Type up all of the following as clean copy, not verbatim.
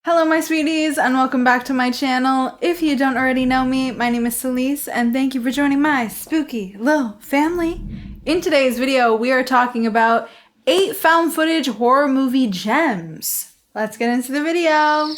Hello my sweeties and welcome back to my channel. If you don't already know me, my name is Celise and thank you for joining my spooky little family. In today's video, we are talking about 8 found footage horror movie gems. Let's get into the video.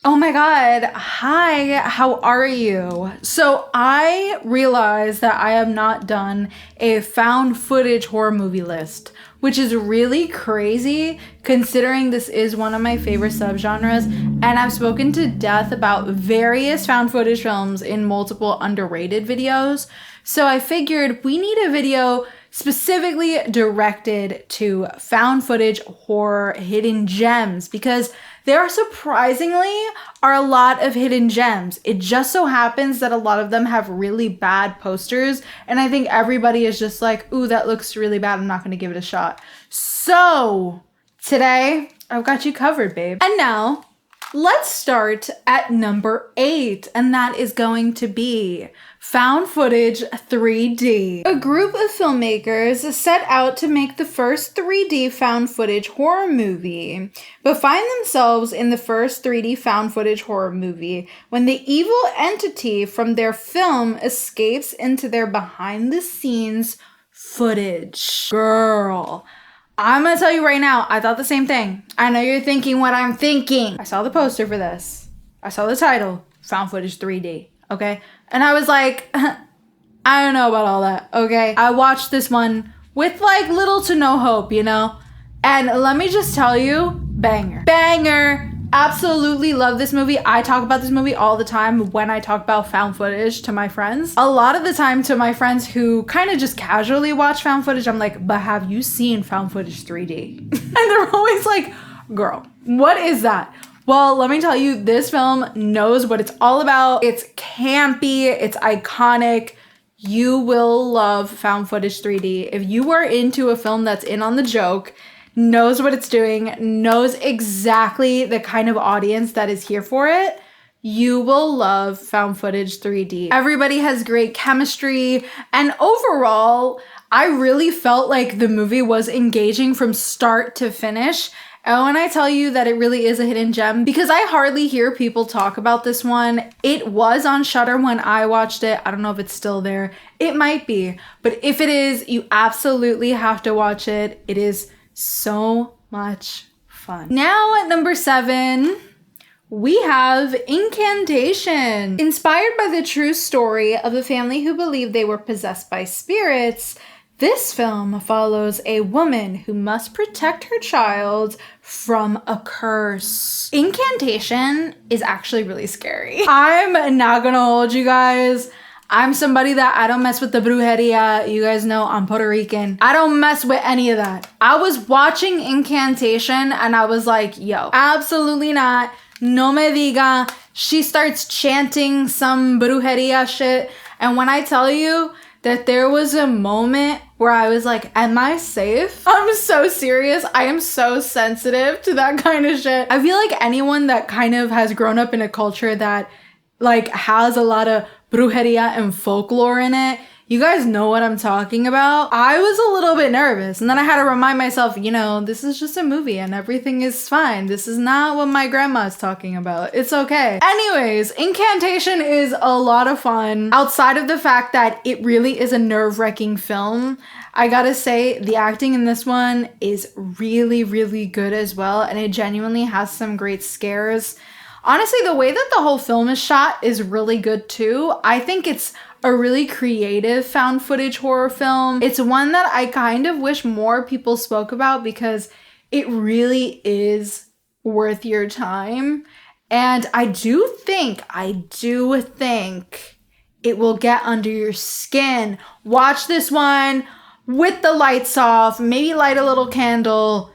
Oh my god, hi, how are you? So I realized that I have not done a found footage horror movie list, which is really crazy considering this is one of my favorite subgenres, and I've spoken to death about various found footage films in multiple underrated videos. So I figured we need a video specifically directed to found footage horror hidden gems because there surprisingly are a lot of hidden gems. It just so happens that a lot of them have really bad posters, and I think everybody is just like, ooh, that looks really bad, I'm not gonna give it a shot. So today, I've got you covered, babe. And now, let's start at number 8, and that is going to be Found Footage 3D. A group of filmmakers set out to make the first 3D found footage horror movie, but find themselves in the first 3D found footage horror movie when the evil entity from their film escapes into their behind the scenes footage. Girl, I'm gonna tell you right now, I thought the same thing. I know you're thinking what I'm thinking. I saw the poster for this. I saw the title, Found Footage 3D, okay? And I was like, I don't know about all that, okay? I watched this one with like little to no hope, you know? And let me just tell you, banger. Banger! Absolutely love this movie. I talk about this movie all the time when I talk about found footage to my friends. A lot of the time to my friends who kind of just casually watch found footage, I'm like, but have you seen Found Footage 3D? And they're always like, girl, what is that? Well, let me tell you, this film knows what it's all about. It's campy, it's iconic. You will love Found Footage 3D. If you are into a film that's in on the joke, knows what it's doing, knows exactly the kind of audience that is here for it, you will love Found Footage 3D. Everybody has great chemistry, and overall, I really felt like the movie was engaging from start to finish. And when I tell you that it really is a hidden gem, because I hardly hear people talk about this one. It was on Shudder when I watched it. I don't know if it's still there. It might be. But if it is, you absolutely have to watch it. It is so much fun. Now at number 7, we have Incantation. Inspired by the true story of a family who believed they were possessed by spirits, this film follows a woman who must protect her child from a curse. Incantation is actually really scary. I'm not gonna hold you guys. I'm somebody that I don't mess with the brujeria. You guys know I'm Puerto Rican. I don't mess with any of that. I was watching Incantation and I was like, yo, absolutely not. No me diga. She starts chanting some brujeria shit. And when I tell you that there was a moment where I was like, am I safe? I'm so serious. I am so sensitive to that kind of shit. I feel like anyone that kind of has grown up in a culture that like has a lot of brujeria and folklore in it, you guys know what I'm talking about. I was a little bit nervous, and then I had to remind myself, you know, this is just a movie and everything is fine. This is not what my grandma's talking about. It's okay. Anyways, Incantation is a lot of fun. Outside of the fact that it really is a nerve-wracking film, I gotta say the acting in this one is really, really good as well, and it genuinely has some great scares. Honestly, the way that the whole film is shot is really good too. I think it's a really creative found footage horror film. It's one that I kind of wish more people spoke about because it really is worth your time. And I do think it will get under your skin. Watch this one with the lights off, maybe light a little candle,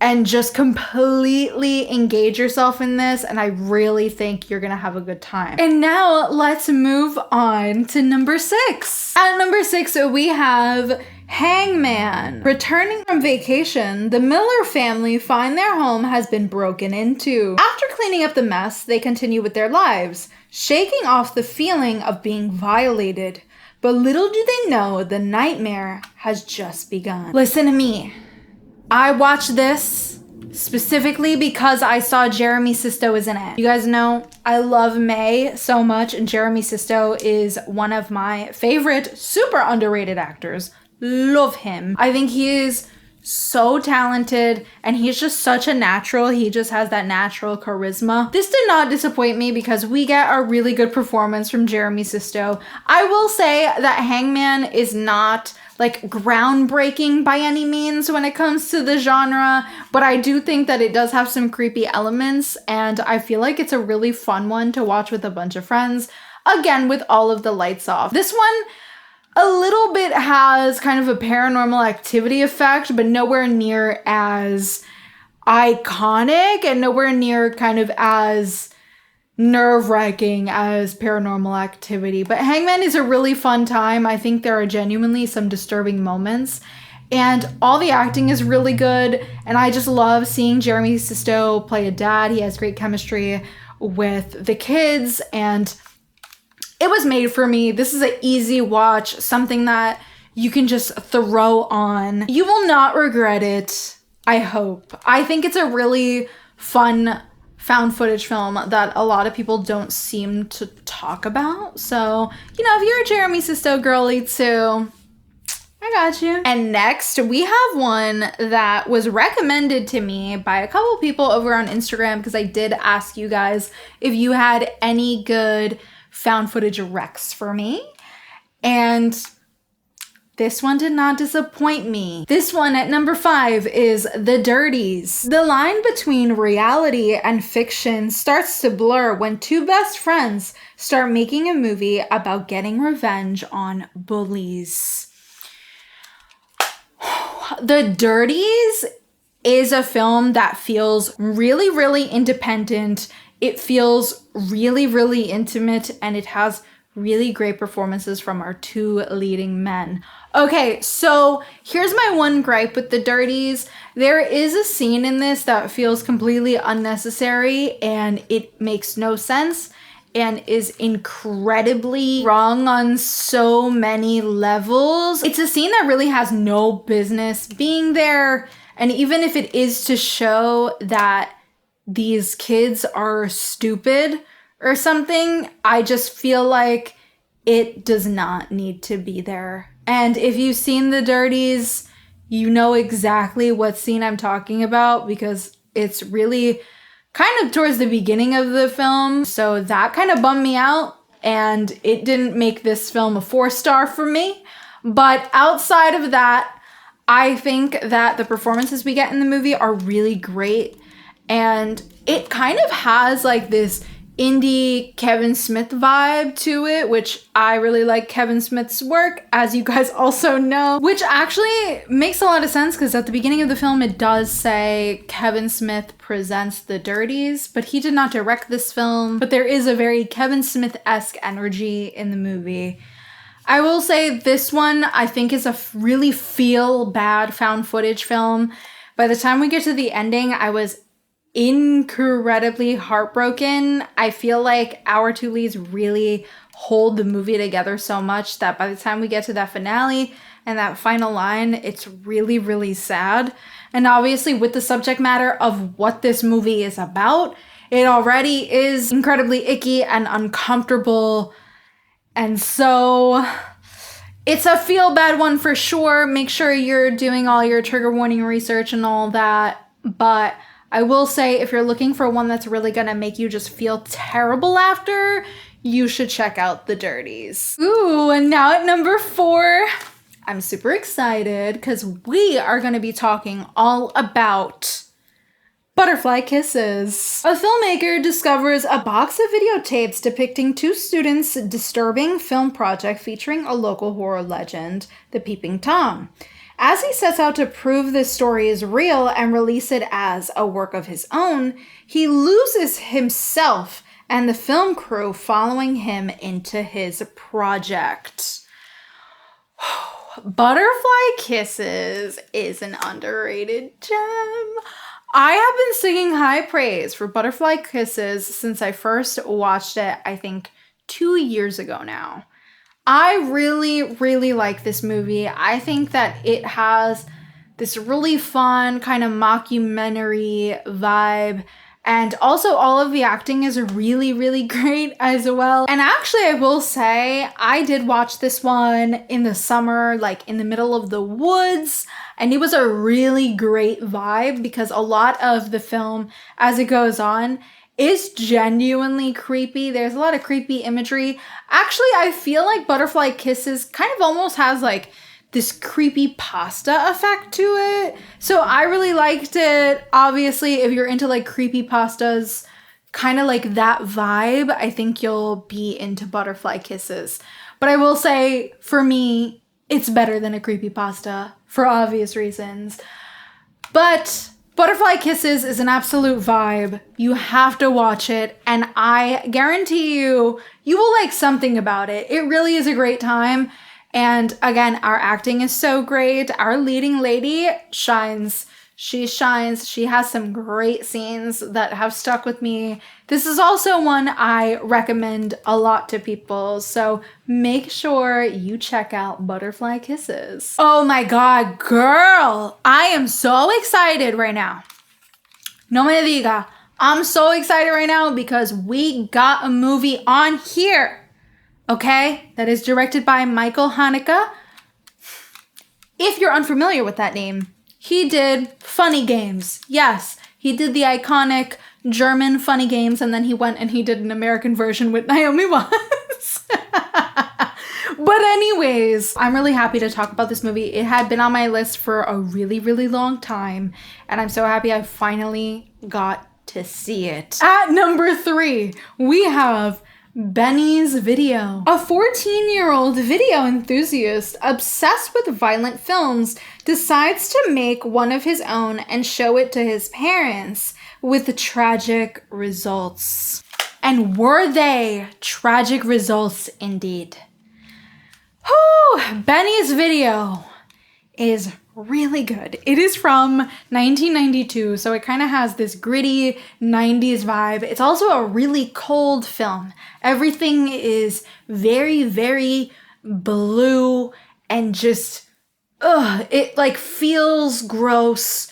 and just completely engage yourself in this, and I really think you're gonna have a good time. And now let's move on to number 6. At number 6, we have Hangman. Returning from vacation, the Miller family find their home has been broken into. After cleaning up the mess, they continue with their lives, shaking off the feeling of being violated. But little do they know, the nightmare has just begun. Listen to me. I watched this specifically because I saw Jeremy Sisto is in it. You guys know I love May so much, and Jeremy Sisto is one of my favorite super underrated actors. Love him. I think he is so talented, and he's just such a natural. He just has that natural charisma. This did not disappoint me because we get a really good performance from Jeremy Sisto. I will say that Hangman is not like groundbreaking by any means when it comes to the genre, but I do think that it does have some creepy elements, and I feel like it's a really fun one to watch with a bunch of friends, again with all of the lights off. This one a little bit has kind of a Paranormal Activity effect, but nowhere near as iconic and nowhere near kind of as nerve-wracking as Paranormal Activity. But Hangman is a really fun time. I think there are genuinely some disturbing moments, and all the acting is really good, and I just love seeing Jeremy Sisto play a dad. He has great chemistry with the kids, and it was made for me. This is an easy watch, something that you can just throw on. You will not regret it, I hope. I think it's a really fun found footage film that a lot of people don't seem to talk about. So, you know, if you're a Jeremy Sisto girly too, I got you. And next, we have one that was recommended to me by a couple people over on Instagram, because I did ask you guys if you had any good found footage recs for me. And this one did not disappoint me. This one at number 5 is The Dirties. The line between reality and fiction starts to blur when two best friends start making a movie about getting revenge on bullies. The Dirties is a film that feels really, really independent. It feels really, really intimate, and it has really great performances from our two leading men. Okay, so here's my one gripe with The Dirties. There is a scene in this that feels completely unnecessary, and it makes no sense and is incredibly wrong on so many levels. It's a scene that really has no business being there, and even if it is to show that these kids are stupid or something, I just feel like it does not need to be there. And if you've seen The Dirties, you know exactly what scene I'm talking about, because it's really kind of towards the beginning of the film. So that kind of bummed me out, and it didn't make this film a 4-star for me. But outside of that, I think that the performances we get in the movie are really great. And it kind of has like this indie Kevin Smith vibe to it, which I really like Kevin Smith's work, as you guys also know, which actually makes a lot of sense because at the beginning of the film it does say Kevin Smith presents The Dirties, but he did not direct this film. But there is a very Kevin Smith-esque energy in the movie. I will say this one I think is a really feel bad found footage film. By the time we get to the ending, I was incredibly heartbroken. I feel like our two leads really hold the movie together so much that by the time we get to that finale and that final line, it's really, really sad. And obviously with the subject matter of what this movie is about, it already is incredibly icky and uncomfortable. And so it's a feel bad one for sure. Make sure you're doing all your trigger warning research and all that. But I will say, if you're looking for one that's really gonna make you just feel terrible after, you should check out The Dirties. Ooh, and now at number 4, I'm super excited because we are gonna be talking all about Butterfly Kisses. A filmmaker discovers a box of videotapes depicting two students' disturbing film project featuring a local horror legend, the Peeping Tom. As he sets out to prove this story is real and release it as a work of his own, he loses himself and the film crew following him into his project. Butterfly Kisses is an underrated gem. I have been singing high praise for Butterfly Kisses since I first watched it, I think 2 years ago now. I really, really like this movie. I think that it has this really fun kind of mockumentary vibe. And also all of the acting is really, really great as well. And actually, I will say, I did watch this one in the summer, like in the middle of the woods. And it was a really great vibe because a lot of the film, as it goes on, is genuinely creepy. There's a lot of creepy imagery. Actually, I feel like Butterfly Kisses kind of almost has like this creepy pasta effect to it. So I really liked it. Obviously, if you're into like creepy pastas, kind of like that vibe, I think you'll be into Butterfly Kisses. But I will say, for me, it's better than a creepy pasta for obvious reasons. But Butterfly Kisses is an absolute vibe. You have to watch it, and I guarantee you, you will like something about it. It really is a great time. And again, our acting is so great. Our leading lady shines. She shines. She has some great scenes that have stuck with me. This is also one I recommend a lot to people. So make sure you check out Butterfly Kisses. Oh my God, girl. I am so excited right now. No me diga. I'm so excited right now because we got a movie on here. Okay, that is directed by Michael Haneke. If you're unfamiliar with that name, he did Funny Games. Yes, he did the iconic German Funny Games, and then he went and he did an American version with Naomi Watts. But anyways, I'm really happy to talk about this movie. It had been on my list for a really, really long time, and I'm so happy I finally got to see it. At number 3, we have Benny's Video. A 14-year-old video enthusiast obsessed with violent films decides to make one of his own and show it to his parents with tragic results. And were they tragic results indeed? Whew, Benny's Video is really good. It is from 1992, so it kind of has this gritty 90s vibe. It's also a really cold film. Everything is very, very blue and just, it like feels gross.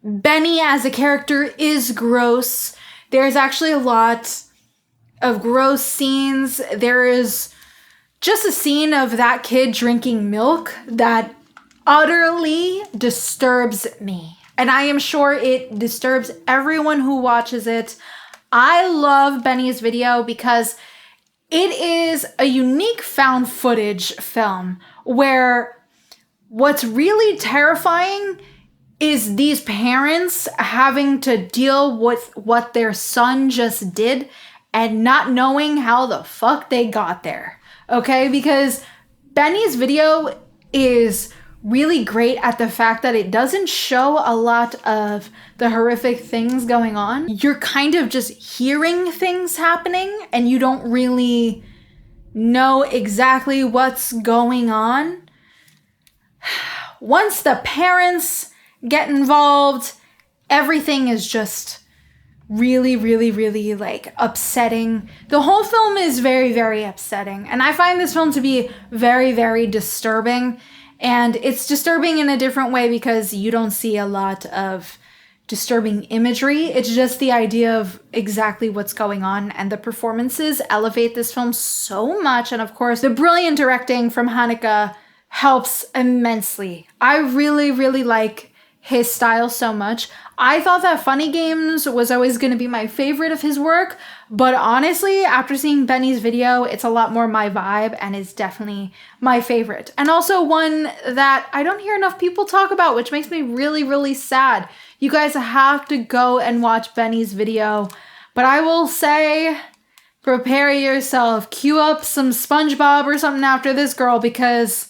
Benny as a character is gross. There's actually a lot of gross scenes. There is just a scene of that kid drinking milk that utterly disturbs me. And I am sure it disturbs everyone who watches it. I love Benny's Video because it is a unique found footage film where what's really terrifying is these parents having to deal with what their son just did and not knowing how the fuck they got there. Okay? Because Benny's Video is really great at the fact that it doesn't show a lot of the horrific things going on. You're kind of just hearing things happening and you don't really know exactly what's going on. Once the parents get involved, everything is just really, really, really like upsetting. The whole film is very, very upsetting. And I find this film to be very, very disturbing. And it's disturbing in a different way because you don't see a lot of disturbing imagery. It's just the idea of exactly what's going on, and the performances elevate this film so much. And of course, the brilliant directing from Haneke helps immensely. I really, really like his style so much. I thought that Funny Games was always going to be my favorite of his work, but honestly, after seeing Benny's Video, it's a lot more my vibe and is definitely my favorite. And also one that I don't hear enough people talk about, which makes me really, really sad. You guys have to go and watch Benny's Video. But I will say, prepare yourself. Cue up some SpongeBob or something after this, girl, because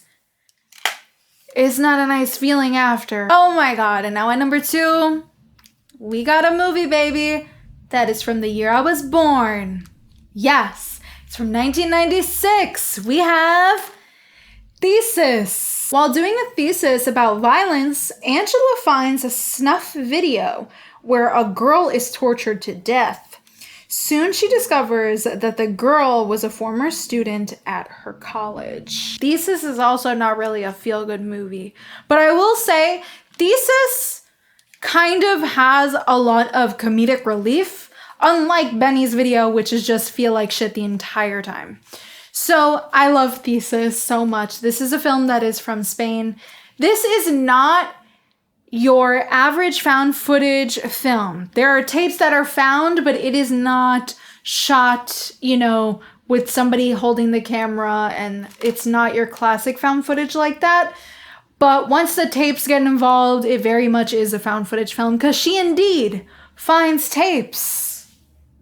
it's not a nice feeling after. Oh my God. And now at number 2, we got a movie, baby. That is from the year I was born. Yes, it's from 1996. We have Thesis. While doing a thesis about violence, Angela finds a snuff video where a girl is tortured to death. Soon she discovers that the girl was a former student at her college. Thesis is also not really a feel-good movie, but I will say Thesis kind of has a lot of comedic relief, unlike Benny's Video, which is just feel like shit the entire time. So I love Thesis so much. This is a film that is from Spain. This is not your average found footage film. There are tapes that are found, but it is not shot, you know, with somebody holding the camera, and it's not your classic found footage like that. But once the tapes get involved, it very much is a found footage film because she indeed finds tapes.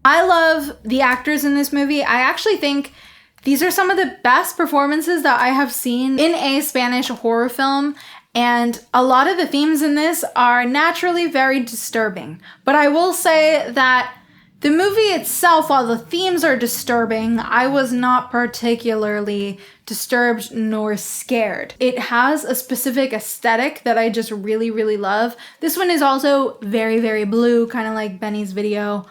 I love the actors in this movie. I actually think these are some of the best performances that I have seen in a Spanish horror film. And a lot of the themes in this are naturally very disturbing. But I will say that the movie itself, while the themes are disturbing, I was not particularly disturbed nor scared. It has a specific aesthetic that I just really, really love. This one is also very, very blue, kind of like Benny's Video.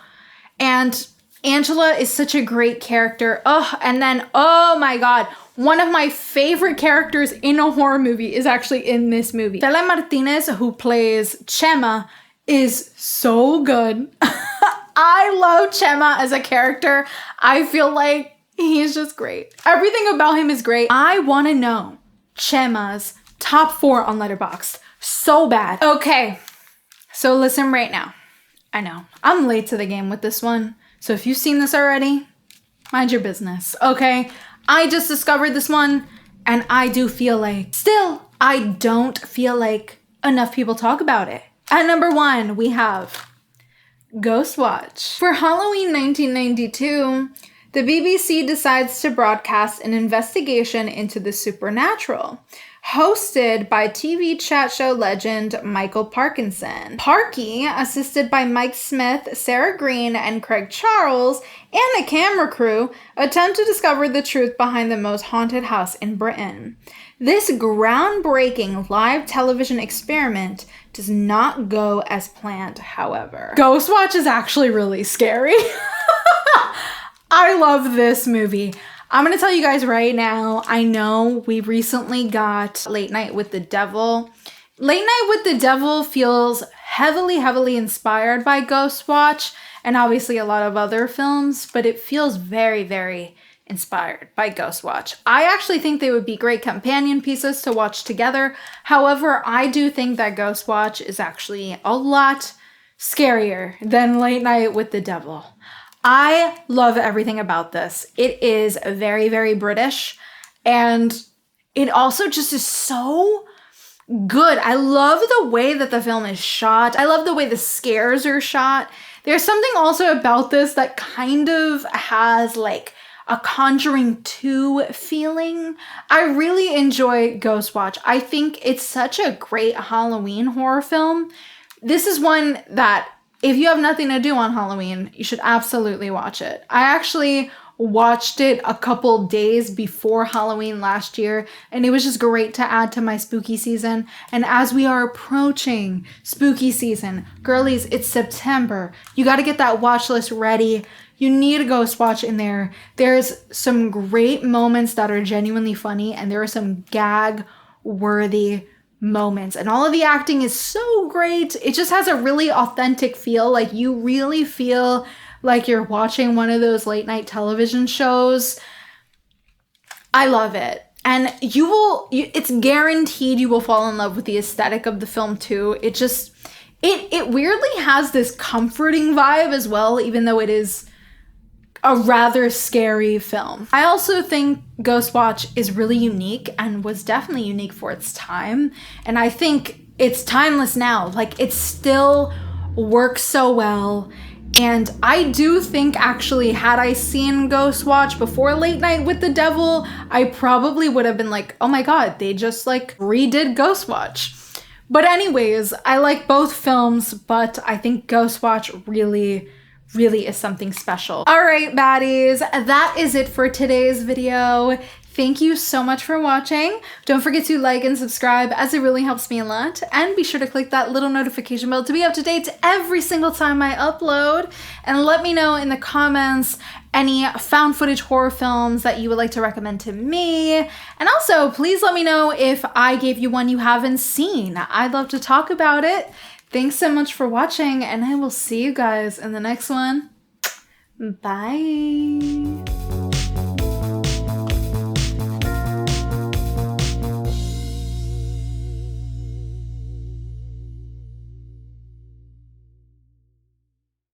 And Angela is such a great character. Oh, and then, oh my God, one of my favorite characters in a horror movie is actually in this movie. Tele Martinez, who plays Chema, is so good. I love Chema as a character. I feel like he's just great. Everything about him is great. I want to know Chema's top 4 on Letterboxd so bad. Okay, so listen right now. I know, I'm late to the game with this one. So if you've seen this already, mind your business, okay? I just discovered this one, and I do feel like, still, I don't feel like enough people talk about it. At number 1, we have Ghostwatch. For Halloween 1992, the BBC decides to broadcast an investigation into the supernatural, hosted by TV chat show legend Michael Parkinson. Parky, assisted by Mike Smith, Sarah Green, and Craig Charles, and a camera crew, attempt to discover the truth behind the most haunted house in Britain. This groundbreaking live television experiment does not go as planned, however. Ghostwatch is actually really scary. I love this movie. I'm going to tell you guys right now, I know we recently got Late Night with the Devil. Late Night with the Devil feels heavily inspired by Ghostwatch and obviously a lot of other films, but it feels very inspired by Ghostwatch. I actually think they would be great companion pieces to watch together. However, I do think that Ghostwatch is actually a lot scarier than Late Night with the Devil. I love everything about this. It is very British, and it also just is so good. I love the way that the film is shot. I love the way the scares are shot. There's something also about this that kind of has like a Conjuring 2 feeling. I really enjoy Ghostwatch. I think it's such a great Halloween horror film. This is one that if you have nothing to do on Halloween, you should absolutely watch it. I actually watched it a couple days before Halloween last year, and it was just great to add to my spooky season. And as we are approaching spooky season, girlies, it's September. You got to get that watch list ready. You need a Ghostwatch in there. There's some great moments that are genuinely funny, and there are some gag-worthy moments, and all of the acting is so great. It just has a really authentic feel. Like you really feel like you're watching one of those late night television shows. I love it. And it's guaranteed you will fall in love with the aesthetic of the film too. It weirdly has this comforting vibe as well, even though it is a rather scary film. I also think Ghostwatch is really unique and was definitely unique for its time. And I think it's timeless now. Like it still works so well. And I do think actually had I seen Ghostwatch before Late Night with the Devil, I probably would have been like, oh my God, they just like redid Ghostwatch. But anyways, I like both films, but I think Ghostwatch really is something special. All right, baddies, that is it for today's video. Thank you so much for watching. Don't forget to like and subscribe as it really helps me a lot. And be sure to click that little notification bell to be up to date every single time I upload. And let me know in the comments any found footage horror films that you would like to recommend to me. And also, please let me know if I gave you one you haven't seen. I'd love to talk about it. Thanks so much for watching, and I will see you guys in the next one. Bye.